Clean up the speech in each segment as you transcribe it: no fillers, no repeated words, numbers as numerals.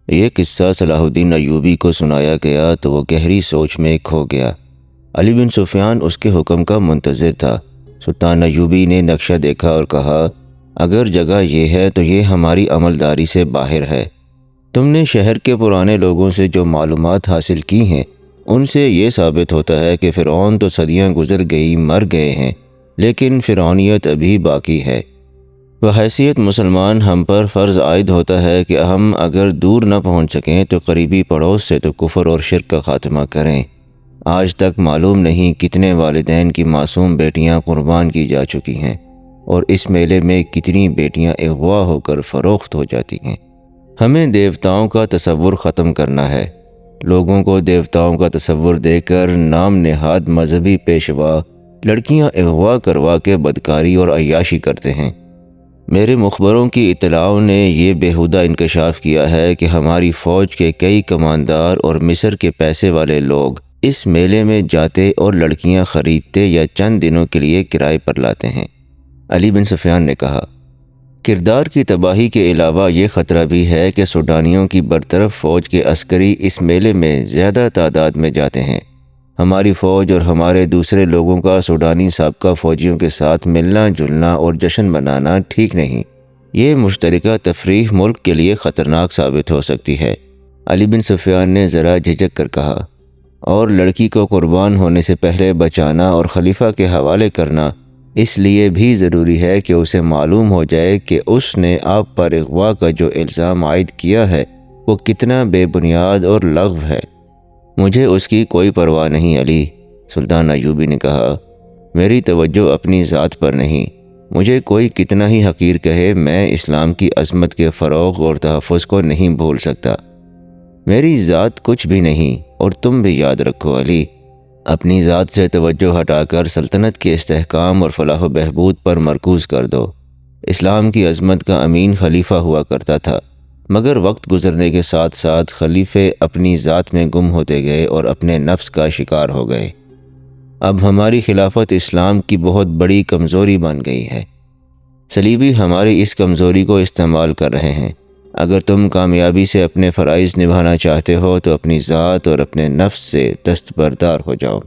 یہ قصہ صلاح الدین ایوبی کو سنایا گیا تو وہ گہری سوچ میں کھو گیا۔ علی بن سفیان اس کے حکم کا منتظر تھا۔ سلطان ایوبی نے نقشہ دیکھا اور کہا، اگر جگہ یہ ہے تو یہ ہماری عملداری سے باہر ہے۔ تم نے شہر کے پرانے لوگوں سے جو معلومات حاصل کی ہیں ان سے یہ ثابت ہوتا ہے کہ فرعون تو صدیاں گزر گئی، مر گئے ہیں، لیکن فرعونیت ابھی باقی ہے۔ بحیثیت مسلمان ہم پر فرض عائد ہوتا ہے کہ ہم اگر دور نہ پہنچ سکیں تو قریبی پڑوس سے تو کفر اور شرک کا خاتمہ کریں۔ آج تک معلوم نہیں کتنے والدین کی معصوم بیٹیاں قربان کی جا چکی ہیں، اور اس میلے میں کتنی بیٹیاں اغوا ہو کر فروخت ہو جاتی ہیں۔ ہمیں دیوتاؤں کا تصور ختم کرنا ہے۔ لوگوں کو دیوتاؤں کا تصور دے کر نام نہاد مذہبی پیشوا لڑکیاں اغوا کروا کے بدکاری اور عیاشی کرتے ہیں۔ میرے مخبروں کی اطلاعوں نے یہ بیہودہ انکشاف کیا ہے کہ ہماری فوج کے کئی کماندار اور مصر کے پیسے والے لوگ اس میلے میں جاتے اور لڑکیاں خریدتے یا چند دنوں کے لیے کرائے پر لاتے ہیں۔ علی بن سفیان نے کہا، کردار کی تباہی کے علاوہ یہ خطرہ بھی ہے کہ سوڈانیوں کی برطرف فوج کے عسکری اس میلے میں زیادہ تعداد میں جاتے ہیں۔ ہماری فوج اور ہمارے دوسرے لوگوں کا سوڈانی سابقہ فوجیوں کے ساتھ ملنا جلنا اور جشن منانا ٹھیک نہیں۔ یہ مشترکہ تفریح ملک کے لیے خطرناک ثابت ہو سکتی ہے۔ علی بن سفیان نے ذرا جھجک کر کہا، اور لڑکی کو قربان ہونے سے پہلے بچانا اور خلیفہ کے حوالے کرنا اس لیے بھی ضروری ہے کہ اسے معلوم ہو جائے کہ اس نے آپ پر اغوا کا جو الزام عائد کیا ہے وہ کتنا بے بنیاد اور لغو ہے۔ مجھے اس کی کوئی پرواہ نہیں علی، سلطان ایوبی نے کہا، میری توجہ اپنی ذات پر نہیں۔ مجھے کوئی کتنا ہی حقیر کہے، میں اسلام کی عظمت کے فروغ اور تحفظ کو نہیں بھول سکتا۔ میری ذات کچھ بھی نہیں، اور تم بھی یاد رکھو علی، اپنی ذات سے توجہ ہٹا کر سلطنت کے استحکام اور فلاح و بہبود پر مرکوز کر دو۔ اسلام کی عظمت کا امین خلیفہ ہوا کرتا تھا، مگر وقت گزرنے کے ساتھ ساتھ خلیفے اپنی ذات میں گم ہوتے گئے اور اپنے نفس کا شکار ہو گئے۔ اب ہماری خلافت اسلام کی بہت بڑی کمزوری بن گئی ہے۔ صلیبی ہماری اس کمزوری کو استعمال کر رہے ہیں۔ اگر تم کامیابی سے اپنے فرائض نبھانا چاہتے ہو تو اپنی ذات اور اپنے نفس سے دستبردار ہو جاؤ۔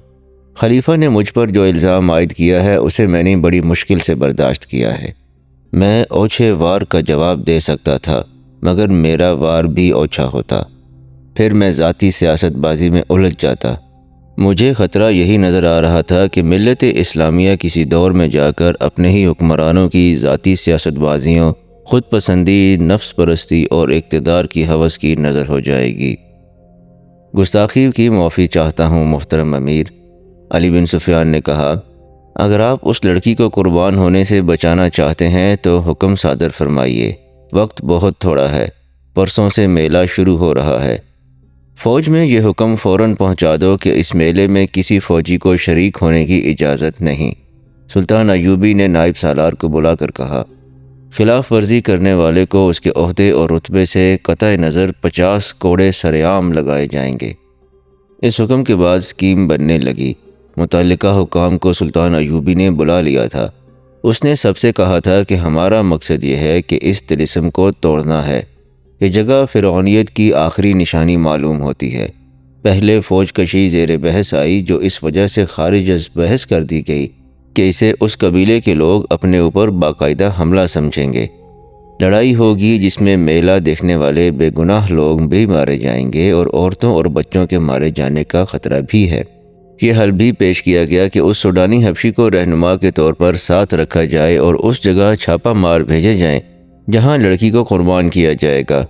خلیفہ نے مجھ پر جو الزام عائد کیا ہے اسے میں نے بڑی مشکل سے برداشت کیا ہے۔ میں اوچھے وار کا جواب دے سکتا تھا، مگر میرا وار بھی اوچھا ہوتا، پھر میں ذاتی سیاست بازی میں الجھ جاتا۔ مجھے خطرہ یہی نظر آ رہا تھا کہ ملت اسلامیہ کسی دور میں جا کر اپنے ہی حکمرانوں کی ذاتی سیاست بازیوں، خود پسندی، نفس پرستی اور اقتدار کی ہوس کی نظر ہو جائے گی۔ گستاخی کی معافی چاہتا ہوں محترم امیر، علی بن سفیان نے کہا، اگر آپ اس لڑکی کو قربان ہونے سے بچانا چاہتے ہیں تو حکم صادر فرمائیے، وقت بہت تھوڑا ہے، پرسوں سے میلہ شروع ہو رہا ہے۔ فوج میں یہ حکم فوراً پہنچا دو کہ اس میلے میں کسی فوجی کو شریک ہونے کی اجازت نہیں۔ سلطان ایوبی نے نائب سالار کو بلا کر کہا، خلاف ورزی کرنے والے کو اس کے عہدے اور رتبے سے قطع نظر 50 کوڑے سرعام لگائے جائیں گے۔ اس حکم کے بعد اسکیم بننے لگی۔ متعلقہ حکام کو سلطان ایوبی نے بلا لیا تھا۔ اس نے سب سے کہا تھا کہ ہمارا مقصد یہ ہے کہ اس طلسم کو توڑنا ہے۔ یہ جگہ فرعونیت کی آخری نشانی معلوم ہوتی ہے۔ پہلے فوج کشی زیر بحث آئی جو اس وجہ سے خارج از بحث کر دی گئی کہ اسے اس قبیلے کے لوگ اپنے اوپر باقاعدہ حملہ سمجھیں گے۔ لڑائی ہوگی جس میں میلہ دیکھنے والے بے گناہ لوگ بھی مارے جائیں گے اور عورتوں اور بچوں کے مارے جانے کا خطرہ بھی ہے۔ یہ حل بھی پیش کیا گیا کہ اس سوڈانی حبشی کو رہنما کے طور پر ساتھ رکھا جائے اور اس جگہ چھاپہ مار بھیجے جائیں جہاں لڑکی کو قربان کیا جائے گا۔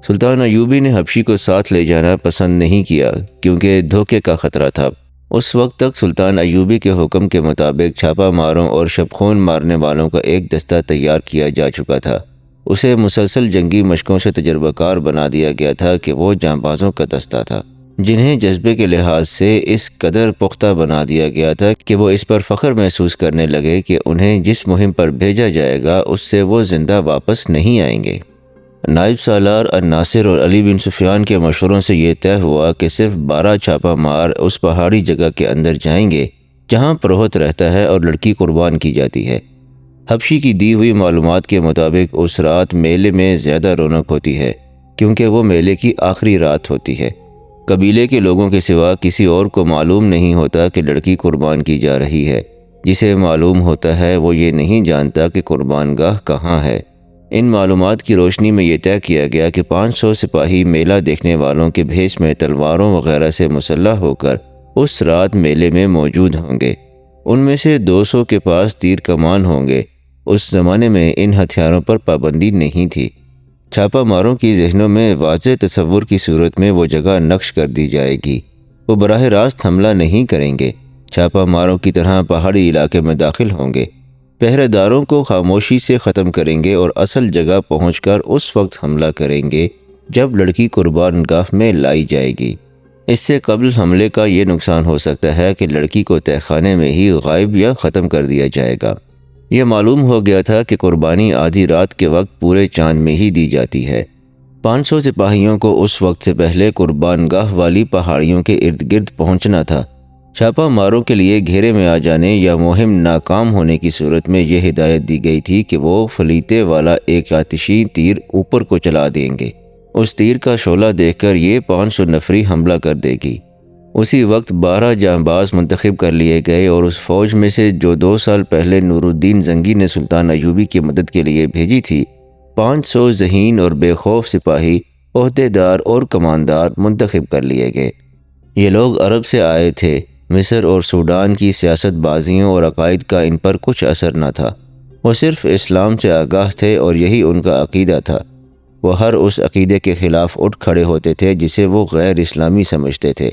سلطان ایوبی نے حبشی کو ساتھ لے جانا پسند نہیں کیا کیونکہ دھوکے کا خطرہ تھا۔ اس وقت تک سلطان ایوبی کے حکم کے مطابق چھاپہ ماروں اور شب خون مارنے والوں کا ایک دستہ تیار کیا جا چکا تھا۔ اسے مسلسل جنگی مشقوں سے تجربہ کار بنا دیا گیا تھا کہ وہ جانبازوں کا دستہ تھا، جنہیں جذبے کے لحاظ سے اس قدر پختہ بنا دیا گیا تھا کہ وہ اس پر فخر محسوس کرنے لگے کہ انہیں جس مہم پر بھیجا جائے گا اس سے وہ زندہ واپس نہیں آئیں گے۔ نائب سالار الناصر اور علی بن سفیان کے مشوروں سے یہ طے ہوا کہ صرف 12 چھاپہ مار اس پہاڑی جگہ کے اندر جائیں گے جہاں پروہت رہتا ہے اور لڑکی قربان کی جاتی ہے۔ حبشی کی دی ہوئی معلومات کے مطابق اس رات میلے میں زیادہ رونق ہوتی ہے۔ کیونکہ وہ میلے کی آخری رات ہوتی ہے۔ قبیلے کے لوگوں کے سوا کسی اور کو معلوم نہیں ہوتا کہ لڑکی قربان کی جا رہی ہے۔ جسے معلوم ہوتا ہے وہ یہ نہیں جانتا کہ قربان گاہ کہاں ہے۔ ان معلومات کی روشنی میں یہ طے کیا گیا کہ 500 سپاہی میلہ دیکھنے والوں کے بھیس میں تلواروں وغیرہ سے مسلح ہو کر اس رات میلے میں موجود ہوں گے۔ ان میں سے 200 کے پاس تیر کمان ہوں گے۔ اس زمانے میں ان ہتھیاروں پر پابندی نہیں تھی۔ چھاپہ ماروں کی ذہنوں میں واضح تصور کی صورت میں وہ جگہ نقش کر دی جائے گی۔ وہ براہ راست حملہ نہیں کریں گے، چھاپہ ماروں کی طرح پہاڑی علاقے میں داخل ہوں گے، پہرے داروں کو خاموشی سے ختم کریں گے اور اصل جگہ پہنچ کر اس وقت حملہ کریں گے جب لڑکی قربان گاہ میں لائی جائے گی۔ اس سے قبل حملے کا یہ نقصان ہو سکتا ہے کہ لڑکی کو تہہ خانے میں ہی غائب یا ختم کر دیا جائے گا۔ یہ معلوم ہو گیا تھا کہ قربانی آدھی رات کے وقت پورے چاند میں ہی دی جاتی ہے۔ 500 سپاہیوں کو اس وقت سے پہلے قربان گاہ والی پہاڑیوں کے ارد گرد پہنچنا تھا۔ چھاپہ ماروں کے لیے گھیرے میں آ جانے یا مہم ناکام ہونے کی صورت میں یہ ہدایت دی گئی تھی کہ وہ فلیتے والا ایک آتشی تیر اوپر کو چلا دیں گے۔ اس تیر کا شعلہ دیکھ کر یہ 500 نفری حملہ کر دے گی۔ اسی وقت 12 جانباز منتخب کر لیے گئے اور اس فوج میں سے جو 2 سال پہلے نور الدین زنگی نے سلطان ایوبی کی مدد کے لیے بھیجی تھی، 500 ذہین اور بے خوف سپاہی، عہدیدار اور کماندار منتخب کر لیے گئے۔ یہ لوگ عرب سے آئے تھے۔ مصر اور سوڈان کی سیاست بازیوں اور عقائد کا ان پر کچھ اثر نہ تھا۔ وہ صرف اسلام سے آگاہ تھے اور یہی ان کا عقیدہ تھا۔ وہ ہر اس عقیدے کے خلاف اٹھ کھڑے ہوتے تھے جسے وہ غیر اسلامی سمجھتے تھے۔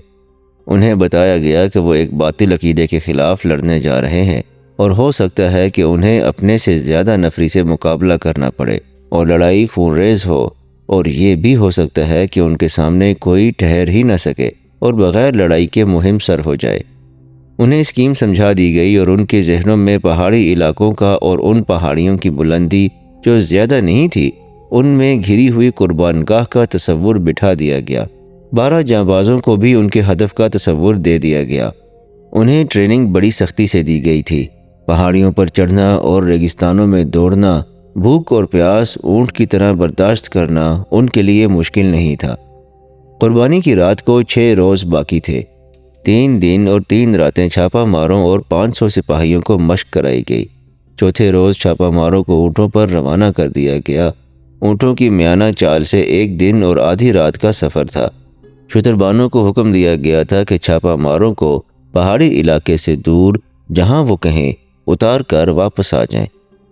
انہیں بتایا گیا کہ وہ ایک باطل عقیدے کے خلاف لڑنے جا رہے ہیں اور ہو سکتا ہے کہ انہیں اپنے سے زیادہ نفری سے مقابلہ کرنا پڑے اور لڑائی خون ریز ہو، اور یہ بھی ہو سکتا ہے کہ ان کے سامنے کوئی ٹھہر ہی نہ سکے اور بغیر لڑائی کے مہم سر ہو جائے۔ انہیں اسکیم سمجھا دی گئی اور ان کے ذہنوں میں پہاڑی علاقوں کا اور ان پہاڑیوں کی بلندی جو زیادہ نہیں تھی، ان میں گھری ہوئی قربان گاہ کا تصور بٹھا دیا گیا۔ 12 جانبازوں کو بھی ان کے ہدف کا تصور دے دیا گیا۔ انہیں ٹریننگ بڑی سختی سے دی گئی تھی۔ پہاڑیوں پر چڑھنا اور ریگستانوں میں دوڑنا، بھوک اور پیاس اونٹ کی طرح برداشت کرنا ان کے لیے مشکل نہیں تھا۔ قربانی کی رات کو 6 روز باقی تھے۔ 3 دن اور 3 راتیں چھاپہ ماروں اور 500 سپاہیوں کو مشق کرائی گئی۔ چوتھے روز چھاپہ ماروں کو اونٹوں پر روانہ کر دیا گیا۔ اونٹوں کی میانہ چال سے 1 دن اور آدھی رات کا سفر تھا۔ شتربانوں کو حکم دیا گیا تھا کہ چھاپہ ماروں کو پہاڑی علاقے سے دور جہاں وہ کہیں اتار کر واپس آ جائیں۔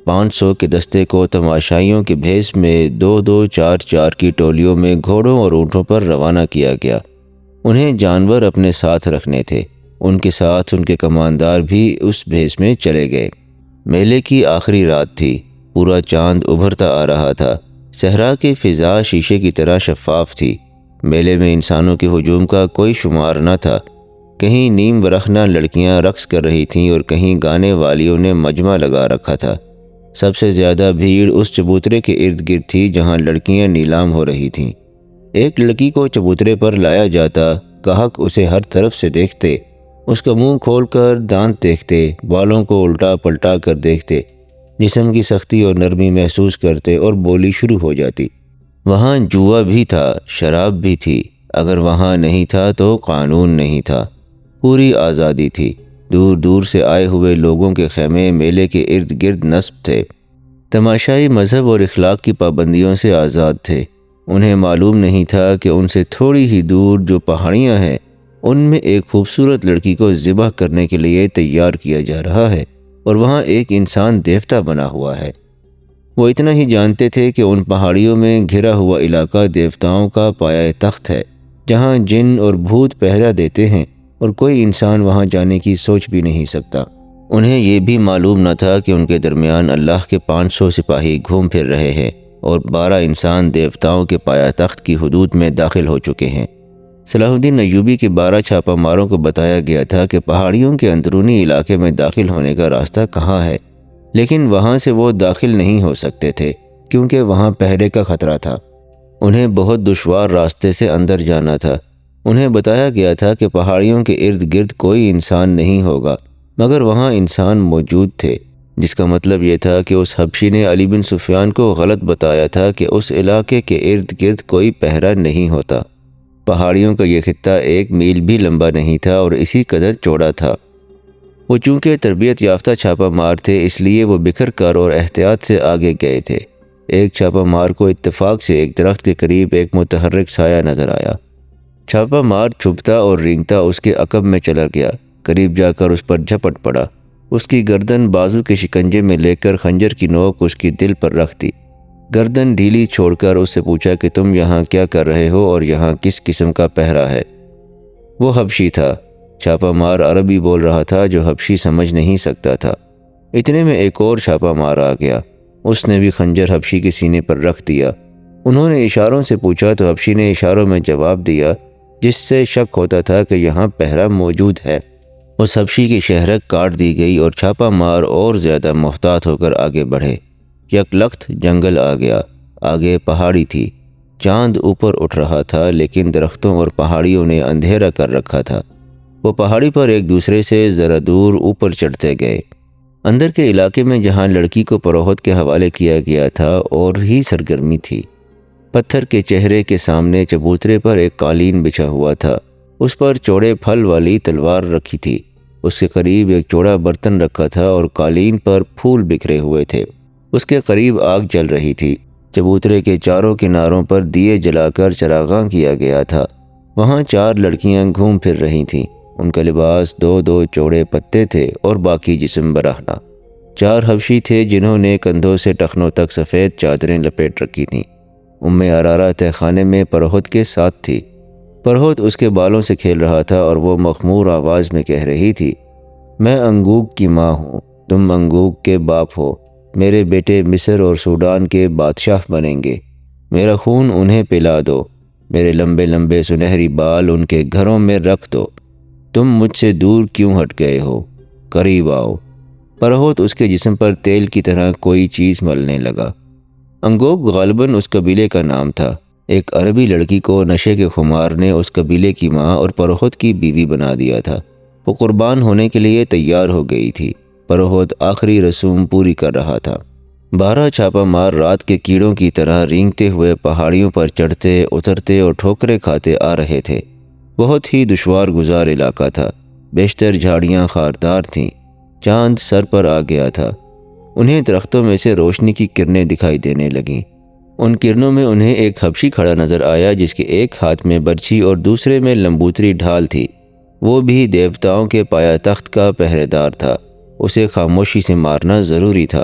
500 کے دستے کو تماشائیوں کے بھیس میں 2-2 4-4 کی ٹولیوں میں گھوڑوں اور اونٹوں پر روانہ کیا گیا۔ انہیں جانور اپنے ساتھ رکھنے تھے۔ ان کے ساتھ ان کے کماندار بھی اس بھیس میں چلے گئے۔ میلے کی آخری رات تھی۔ پورا چاند ابھرتا آ رہا تھا۔ صحرا کی فضا شیشے کی طرح شفاف تھی۔ میلے میں انسانوں کے ہجوم کا کوئی شمار نہ تھا۔ کہیں نیم برہنہ لڑکیاں رقص کر رہی تھیں اور کہیں گانے والیوں نے مجمع لگا رکھا تھا۔ سب سے زیادہ بھیڑ اس چبوترے کے ارد گرد تھی جہاں لڑکیاں نیلام ہو رہی تھیں۔ ایک لڑکی کو چبوترے پر لایا جاتا، گاہک اسے ہر طرف سے دیکھتے، اس کا منہ کھول کر دانت دیکھتے، بالوں کو الٹا پلٹا کر دیکھتے، جسم کی سختی اور نرمی محسوس کرتے اور بولی شروع ہو جاتی۔ وہاں جوا بھی تھا، شراب بھی تھی۔ اگر وہاں نہیں تھا تو قانون نہیں تھا۔ پوری آزادی تھی۔ دور دور سے آئے ہوئے لوگوں کے خیمے میلے کے ارد گرد نصب تھے۔ تماشائی مذہب اور اخلاق کی پابندیوں سے آزاد تھے۔ انہیں معلوم نہیں تھا کہ ان سے تھوڑی ہی دور جو پہاڑیاں ہیں، ان میں ایک خوبصورت لڑکی کو ذبح کرنے کے لیے تیار کیا جا رہا ہے اور وہاں ایک انسان دیوتا بنا ہوا ہے۔ وہ اتنا ہی جانتے تھے کہ ان پہاڑیوں میں گھرا ہوا علاقہ دیوتاؤں کا پایہ تخت ہے، جہاں جن اور بھوت پہرا دیتے ہیں اور کوئی انسان وہاں جانے کی سوچ بھی نہیں سکتا۔ انہیں یہ بھی معلوم نہ تھا کہ ان کے درمیان اللہ کے 500 سپاہی گھوم پھر رہے ہیں اور 12 انسان دیوتاؤں کے پایہ تخت کی حدود میں داخل ہو چکے ہیں۔ صلاح الدین ایوبی کے 12 چھاپہ ماروں کو بتایا گیا تھا کہ پہاڑیوں کے اندرونی علاقے میں داخل ہونے کا راستہ کہاں ہے، لیکن وہاں سے وہ داخل نہیں ہو سکتے تھے کیونکہ وہاں پہرے کا خطرہ تھا۔ انہیں بہت دشوار راستے سے اندر جانا تھا۔ انہیں بتایا گیا تھا کہ پہاڑیوں کے ارد گرد کوئی انسان نہیں ہوگا، مگر وہاں انسان موجود تھے۔ جس کا مطلب یہ تھا کہ اس حبشی نے علی بن سفیان کو غلط بتایا تھا کہ اس علاقے کے ارد گرد کوئی پہرا نہیں ہوتا۔ پہاڑیوں کا یہ خطہ 1 میل بھی لمبا نہیں تھا اور اسی قدر چوڑا تھا۔ وہ چونکہ تربیت یافتہ چھاپہ مار تھے، اس لیے وہ بکھر کر اور احتیاط سے آگے گئے تھے۔ ایک چھاپہ مار کو اتفاق سے ایک درخت کے قریب ایک متحرک سایہ نظر آیا۔ چھاپہ مار چھپتا اور رینگتا اس کے عقب میں چلا گیا، قریب جا کر اس پر جھپٹ پڑا۔ اس کی گردن بازو کے شکنجے میں لے کر خنجر کی نوک اس کی دل پر رکھ دی۔ گردن ڈھیلی چھوڑ کر اس سے پوچھا کہ تم یہاں کیا کر رہے ہو اور یہاں کس قسم کا پہرا ہے؟ وہ حبشی تھا۔ چھاپہ مار عربی بول رہا تھا جو حبشی سمجھ نہیں سکتا تھا۔ اتنے میں ایک اور چھاپہ مار آ گیا۔ اس نے بھی خنجر حبشی کے سینے پر رکھ دیا۔ انہوں نے اشاروں سے پوچھا تو حبشی نے اشاروں میں جواب دیا، جس سے شک ہوتا تھا کہ یہاں پہرا موجود ہے۔ اس حبشی کی شہرک کاٹ دی گئی اور چھاپہ مار اور زیادہ محتاط ہو کر آگے بڑھے۔ یک لخت جنگل آ گیا، آگے پہاڑی تھی۔ چاند اوپر اٹھ رہا تھا لیکن درختوں اور پہاڑیوں نے اندھیرا کر رکھا تھا۔ وہ پہاڑی پر ایک دوسرے سے ذرا دور اوپر چڑھتے گئے۔ اندر کے علاقے میں جہاں لڑکی کو پروہت کے حوالے کیا گیا تھا اور ہی سرگرمی تھی۔ پتھر کے چہرے کے سامنے چبوترے پر ایک قالین بچھا ہوا تھا۔ اس پر چوڑے پھل والی تلوار رکھی تھی۔ اس کے قریب ایک چوڑا برتن رکھا تھا اور قالین پر پھول بکھرے ہوئے تھے۔ اس کے قریب آگ جل رہی تھی۔ چبوترے کے چاروں کناروں پر دیے جلا کر چراغاں کیا گیا تھا۔ وہاں 4 لڑکیاں گھوم پھر رہی تھیں۔ ان کا لباس 2 چوڑے پتے تھے اور باقی جسم برہنہ۔ 4 حبشی تھے جنہوں نے کندھوں سے ٹخنوں تک سفید چادریں لپیٹ رکھی تھیں۔ ارارہ تہ خانے میں پروہت کے ساتھ تھی۔ پروہت اس کے بالوں سے کھیل رہا تھا اور وہ مخمور آواز میں کہہ رہی تھی، میں انگوگ کی ماں ہوں، تم انگوگ کے باپ ہو۔ میرے بیٹے مصر اور سوڈان کے بادشاہ بنیں گے۔ میرا خون انہیں پلا دو۔ میرے لمبے لمبے سنہری بال ان کے گھروں میں رکھ دو۔ تم مجھ سے دور کیوں ہٹ گئے ہو؟ قریب آؤ۔ پروہت اس کے جسم پر تیل کی طرح کوئی چیز ملنے لگا۔ انگوگ غالباً اس قبیلے کا نام تھا۔ ایک عربی لڑکی کو نشے کے خمار نے اس قبیلے کی ماں اور پروہت کی بیوی بنا دیا تھا۔ وہ قربان ہونے کے لیے تیار ہو گئی تھی۔ پروہت آخری رسوم پوری کر رہا تھا۔ 12 چھاپہ مار رات کے کیڑوں کی طرح رینگتے ہوئے پہاڑیوں پر چڑھتے اترتے اور ٹھوکریں کھاتے آ رہے تھے۔ بہت ہی دشوار گزار علاقہ تھا۔ بیشتر جھاڑیاں خاردار تھیں۔ چاند سر پر آ گیا تھا۔ انہیں درختوں میں سے روشنی کی کرنیں دکھائی دینے لگیں۔ ان کرنوں میں انہیں ایک حبشی کھڑا نظر آیا جس کے ایک ہاتھ میں برچھی اور دوسرے میں لمبوتری ڈھال تھی۔ وہ بھی دیوتاؤں کے پایا تخت کا پہرے دار تھا۔ اسے خاموشی سے مارنا ضروری تھا۔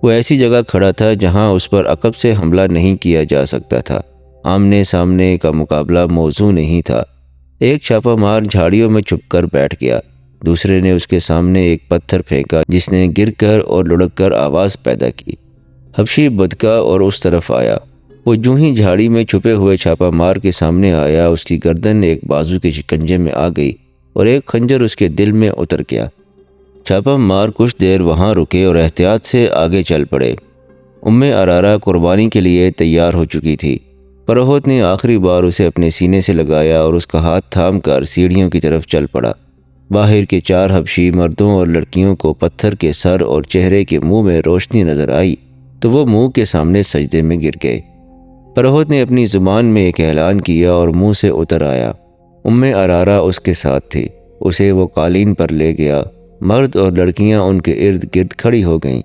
وہ ایسی جگہ کھڑا تھا جہاں اس پر عقب سے حملہ نہیں کیا جا سکتا تھا۔ آمنے سامنے کا مقابلہ موزوں نہیں تھا۔ ایک چھاپہ مار جھاڑیوں میں چھپ کر بیٹھ گیا۔ دوسرے نے اس کے سامنے ایک پتھر پھینکا جس نے گر کر اور لڑک کر آواز پیدا کی۔ حبشی بدکا اور اس طرف آیا۔ وہ جوں ہی جھاڑی میں چھپے ہوئے چھاپہ مار کے سامنے آیا، اس کی گردن ایک بازو کے شکنجے میں آ گئی اور ایک خنجر اس کے دل میں اتر گیا۔ چھاپہ مار کچھ دیر وہاں رکے اور احتیاط سے آگے چل پڑے۔ ارارہ قربانی کے لیے تیار ہو چکی تھی۔ پروہت نے آخری بار اسے اپنے سینے سے لگایا اور اس کا ہاتھ تھام کر سیڑھیوں کی طرف چل پڑا۔ باہر کے 4 حبشی مردوں اور لڑکیوں کو پتھر کے سر اور چہرے کے منہ میں روشنی نظر آئی تو وہ منہ کے سامنے سجدے میں گر گئے۔ پروہت نے اپنی زبان میں ایک اعلان کیا اور منہ سے اتر آیا۔ ارارہ اس کے ساتھ تھی۔ اسے وہ قالین پر لے گیا۔ مرد اور لڑکیاں ان کے ارد گرد کھڑی ہو گئیں۔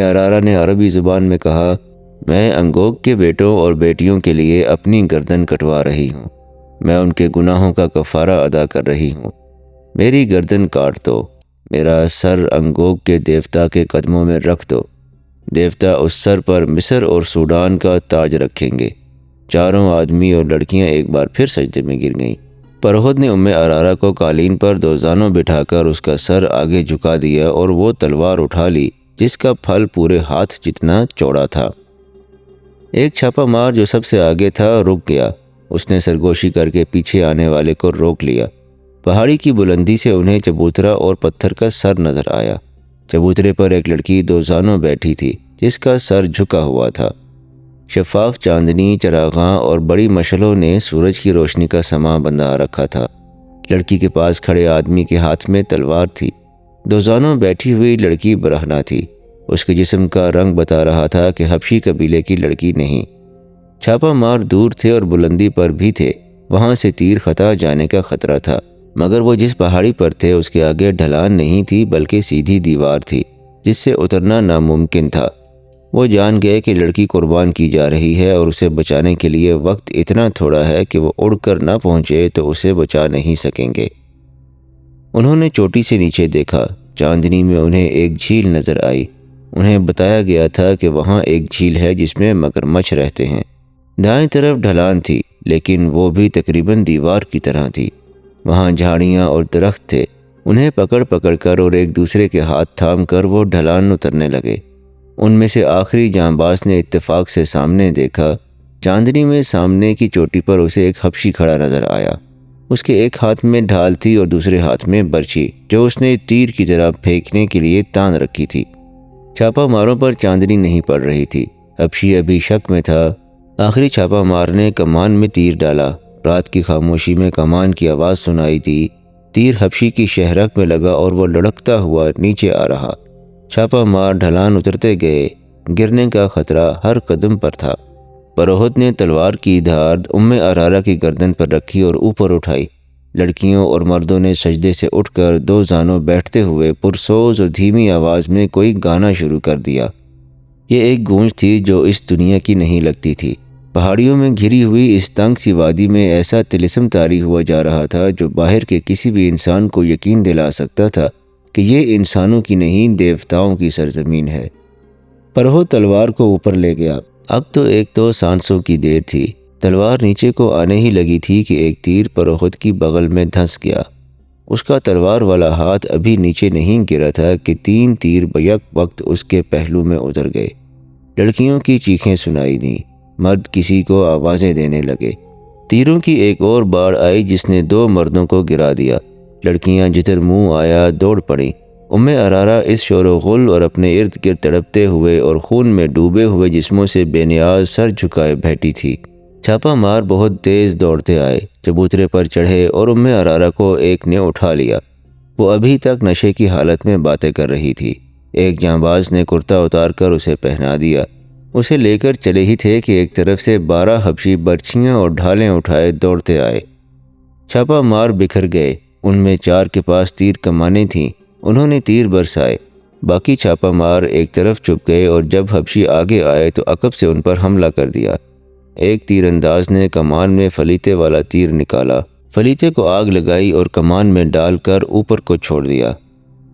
ارارہ نے عربی زبان میں کہا، میں انگوگ کے بیٹوں اور بیٹیوں کے لیے اپنی گردن کٹوا رہی ہوں۔ میں ان کے گناہوں کا کفارہ ادا کر رہی ہوں۔ میری گردن کاٹ دو۔ میرا سر انگوگ کے دیوتا کے قدموں میں رکھ دو۔ دیوتا اس سر پر مصر اور سوڈان کا تاج رکھیں گے۔ 4 آدمی اور لڑکیاں ایک بار پھر سجدے میں گر گئیں۔ پروہت نے ارارہ کو قالین پر 2 زانوں بٹھا کر اس کا سر آگے جھکا دیا اور وہ تلوار اٹھا لی جس کا پھل پورے ہاتھ جتنا چوڑا تھا۔ ایک چھاپہ مار جو سب سے آگے تھا رک گیا۔ اس نے سرگوشی کر کے پیچھے آنے والے کو روک لیا۔ پہاڑی کی بلندی سے انہیں چبوترا اور پتھر کا سر نظر آیا۔ چبوترے پر ایک لڑکی 2 زانوں بیٹھی تھی جس کا سر جھکا ہوا تھا۔ شفاف چاندنی، چراغاں اور بڑی مشعلوں نے سورج کی روشنی کا سماں بندھا رکھا تھا۔ لڑکی کے پاس کھڑے آدمی کے ہاتھ میں تلوار تھی۔ دوزانوں بیٹھی ہوئی لڑکی برہنہ تھی۔ اس کے جسم کا رنگ بتا رہا تھا کہ حبشی قبیلے کی لڑکی نہیں۔ چھاپا مار دور تھے اور بلندی پر بھی تھے، وہاں سے تیر خطا جانے کا خطرہ تھا، مگر وہ جس پہاڑی پر تھے اس کے آگے ڈھلان نہیں تھی بلکہ سیدھی دیوار تھی جس سے اترنا ناممکن تھا۔ وہ جان گئے کہ لڑکی قربان کی جا رہی ہے اور اسے بچانے کے لیے وقت اتنا تھوڑا ہے کہ وہ اڑ کر نہ پہنچے تو اسے بچا نہیں سکیں گے۔ انہوں نے چوٹی سے نیچے دیکھا، چاندنی میں انہیں ایک جھیل نظر آئی۔ انہیں بتایا گیا تھا کہ وہاں ایک جھیل ہے جس میں مگرمچھ رہتے ہیں۔ دائیں طرف ڈھلان تھی لیکن وہ بھی تقریباً دیوار کی طرح تھی۔ وہاں جھاڑیاں اور درخت تھے۔ انہیں پکڑ پکڑ کر اور ایک دوسرے کے ہاتھ تھام کر وہ ڈھلان اترنے لگے۔ ان میں سے آخری جانباز نے اتفاق سے سامنے دیکھا۔ چاندنی میں سامنے کی چوٹی پر اسے ایک حبشی کھڑا نظر آیا۔ اس کے ایک ہاتھ میں ڈھال تھی اور دوسرے ہاتھ میں برچھی جو اس نے تیر کی طرح پھینکنے کے لیے تان رکھی تھی۔ چھاپا ماروں پر چاندنی نہیں پڑ رہی تھی۔ حبشی ابھی شک میں تھا۔ آخری چھاپا مار نے کمان میں تیر ڈالا۔ رات کی خاموشی میں کمان کی آواز سنائی دی۔ تیر حبشی کی شہرک میں لگا اور وہ لڑکتا ہوا نیچے آ رہا۔ چھاپا مار ڈھلان اترتے گئے۔ گرنے کا خطرہ ہر قدم پر تھا۔ پروہت نے تلوار کی دھار ارارا کی گردن پر رکھی اور اوپر اٹھائی۔ لڑکیوں اور مردوں نے سجدے سے اٹھ کر دو زانوں بیٹھتے ہوئے پرسوز اور دھیمی آواز میں کوئی گانا شروع کر دیا۔ یہ ایک گونج تھی جو اس دنیا کی نہیں لگتی تھی۔ پہاڑیوں میں گھری ہوئی اس تنگ سی وادی میں ایسا طلسم طاری ہوا جا رہا تھا جو باہر کے کسی بھی انسان کو یقین دلا سکتا تھا کہ یہ انسانوں کی نہیں دیوتاؤں کی سرزمین ہے۔ پروہت تلوار کو اوپر لے گیا۔ اب تو ایک تو سانسوں کی دیر تھی۔ تلوار نیچے کو آنے ہی لگی تھی کہ ایک تیر پروہت کی بغل میں دھنس گیا۔ اس کا تلوار والا ہاتھ ابھی نیچے نہیں گرا تھا کہ 3 تیر بیک وقت اس کے پہلو میں اتر گئے۔ لڑکیوں کی چیخیں سنائی دیں۔ مرد کسی کو آوازیں دینے لگے۔ تیروں کی ایک اور باڑ آئی جس نے 2 مردوں کو گرا دیا۔ لڑکیاں جدھر منہ آیا دوڑ پڑیں۔ ارارا اس شور و غل اور اپنے ارد گرد تڑپتے ہوئے اور خون میں ڈوبے ہوئے جسموں سے بے نیاز سر جھکائے بیٹھی تھی۔ چھاپا مار بہت تیز دوڑتے آئے، چبوترے پر چڑھے اور ارارا کو ایک نے اٹھا لیا۔ وہ ابھی تک نشے کی حالت میں باتیں کر رہی تھی۔ ایک جانباز نے کرتا اتار کر اسے پہنا دیا۔ اسے لے کر چلے ہی تھے کہ ایک طرف سے 12 حبشی برچھیاں اور ڈھالیں اٹھائے دوڑتے آئے۔ چھاپا مار بکھر گئے۔ ان میں 4 کے پاس تیر کمانیں تھیں۔ انہوں نے تیر برسائے۔ باقی چھاپا مار ایک طرف چھپ گئے اور جب حبشی آگے آئے تو عقب سے ان پر حملہ کر دیا۔ ایک تیر انداز نے کمان میں فلیتے والا تیر نکالا، فلیتے کو آگ لگائی اور کمان میں ڈال کر اوپر کو چھوڑ دیا۔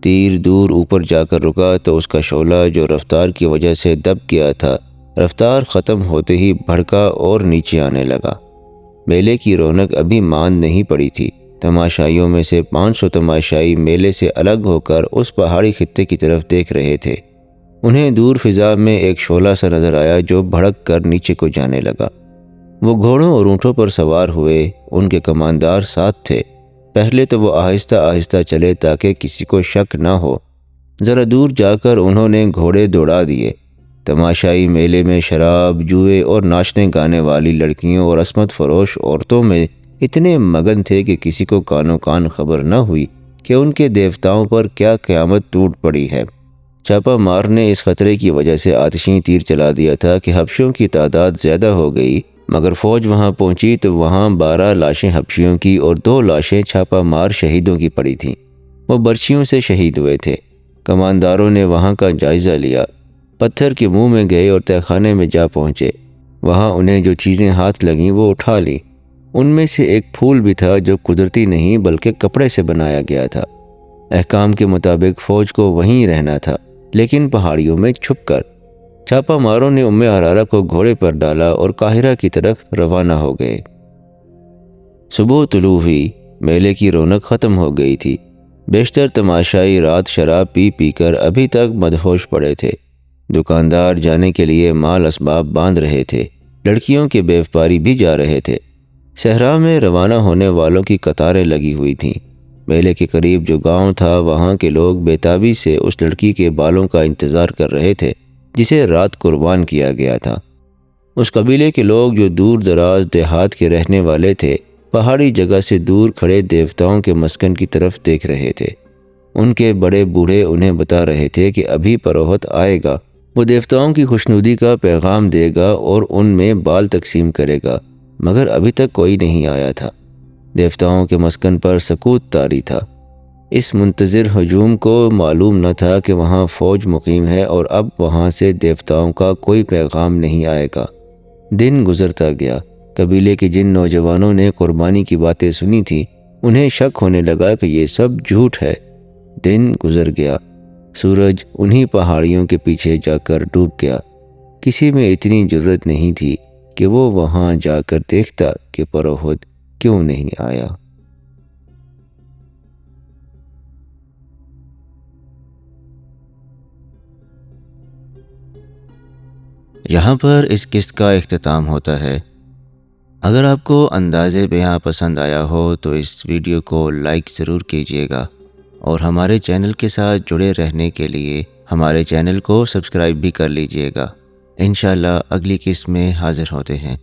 تیر دور اوپر جا کر رکا تو اس کا شعلہ جو رفتار کی وجہ سے دب گیا تھا، رفتار ختم ہوتے ہی بھڑکا اور نیچے آنے لگا۔ میلے کی رونق ابھی ماند نہیں پڑی تھی۔ تماشائیوں میں سے 500 تماشائی میلے سے الگ ہو کر اس پہاڑی خطے کی طرف دیکھ رہے تھے۔ انہیں دور فضا میں ایک شعلہ سا نظر آیا جو بھڑک کر نیچے کو جانے لگا۔ وہ گھوڑوں اور اونٹوں پر سوار ہوئے۔ ان کے کماندار ساتھ تھے۔ پہلے تو وہ آہستہ آہستہ چلے تاکہ کسی کو شک نہ ہو۔ ذرا دور جا کر انہوں نے گھوڑے دوڑا دیے۔ تماشائی میلے میں شراب، جوئے اور ناچنے گانے والی لڑکیوں اور عصمت فروش عورتوں میں اتنے مگن تھے کہ کسی کو کانوں کان خبر نہ ہوئی کہ ان کے دیوتاؤں پر کیا قیامت ٹوٹ پڑی ہے۔ چھاپا مار نے اس خطرے کی وجہ سے آتشیں تیر چلا دیا تھا کہ حبشیوں کی تعداد زیادہ ہو گئی، مگر فوج وہاں پہنچی تو وہاں 12 لاشیں حبشیوں کی اور 2 لاشیں چھاپا مار شہیدوں کی پڑی تھیں۔ وہ برچھیوں سے شہید ہوئے تھے۔ کمانداروں نے وہاں کا جائزہ لیا، پتھر کے منہ میں گئے اور تہہ خانے میں جا پہنچے۔ وہاں انہیں جو چیزیں ہاتھ لگیں وہ اٹھا لیں۔ ان میں سے ایک پھول بھی تھا جو قدرتی نہیں بلکہ کپڑے سے بنایا گیا تھا۔ احکام کے مطابق فوج کو وہیں رہنا تھا، لیکن پہاڑیوں میں چھپ کر۔ چھاپا ماروں نے ارارا کو گھوڑے پر ڈالا اور قاہرہ کی طرف روانہ ہو گئے۔ صبح طلوع ہوئی۔ میلے کی رونق ختم ہو گئی تھی۔ بیشتر تماشائی رات شراب پی پی کر ابھی تک مدہوش پڑے تھے۔ دکاندار جانے کے لیے مال اسباب باندھ رہے تھے۔ لڑکیوں کے بے وپاری بھی جا رہے تھے۔ صحرا میں روانہ ہونے والوں کی قطاریں لگی ہوئی تھیں۔ میلے کے قریب جو گاؤں تھا وہاں کے لوگ بے تابی سے اس لڑکی کے بالوں کا انتظار کر رہے تھے جسے رات قربان کیا گیا تھا۔ اس قبیلے کے لوگ جو دور دراز دیہات کے رہنے والے تھے پہاڑی جگہ سے دور کھڑے دیوتاؤں کے مسکن کی طرف دیکھ رہے تھے۔ ان کے بڑے بوڑھے انہیں بتا رہے تھے کہ ابھی پروہت آئے گا، وہ دیوتاؤں کی خوشنودی کا پیغام دے گا اور ان میں بال تقسیم کرے گا، مگر ابھی تک کوئی نہیں آیا تھا۔ دیوتاؤں کے مسکن پر سکوت طاری تھا۔ اس منتظر ہجوم کو معلوم نہ تھا کہ وہاں فوج مقیم ہے اور اب وہاں سے دیوتاؤں کا کوئی پیغام نہیں آئے گا۔ دن گزرتا گیا۔ قبیلے کے جن نوجوانوں نے قربانی کی باتیں سنی تھیں، انہیں شک ہونے لگا کہ یہ سب جھوٹ ہے۔ دن گزر گیا۔ سورج انہی پہاڑیوں کے پیچھے جا کر ڈوب گیا۔ کسی میں اتنی جرأت نہیں تھی کہ وہ وہاں جا کر دیکھتا کہ پروہت کیوں نہیں آیا۔ یہاں پر اس قسط کا اختتام ہوتا ہے۔ اگر آپ کو انداز بیان پسند آیا ہو تو اس ویڈیو کو لائک ضرور کیجیے گا، اور ہمارے چینل کے ساتھ جڑے رہنے کے لیے ہمارے چینل کو سبسکرائب بھی کر لیجیے گا۔ انشاءاللہ اگلی قسط میں حاضر ہوتے ہیں۔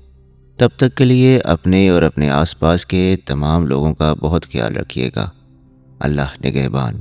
تب تک کے لیے اپنے اور اپنے آس پاس کے تمام لوگوں کا بہت خیال رکھیے گا۔ اللہ نگہبان۔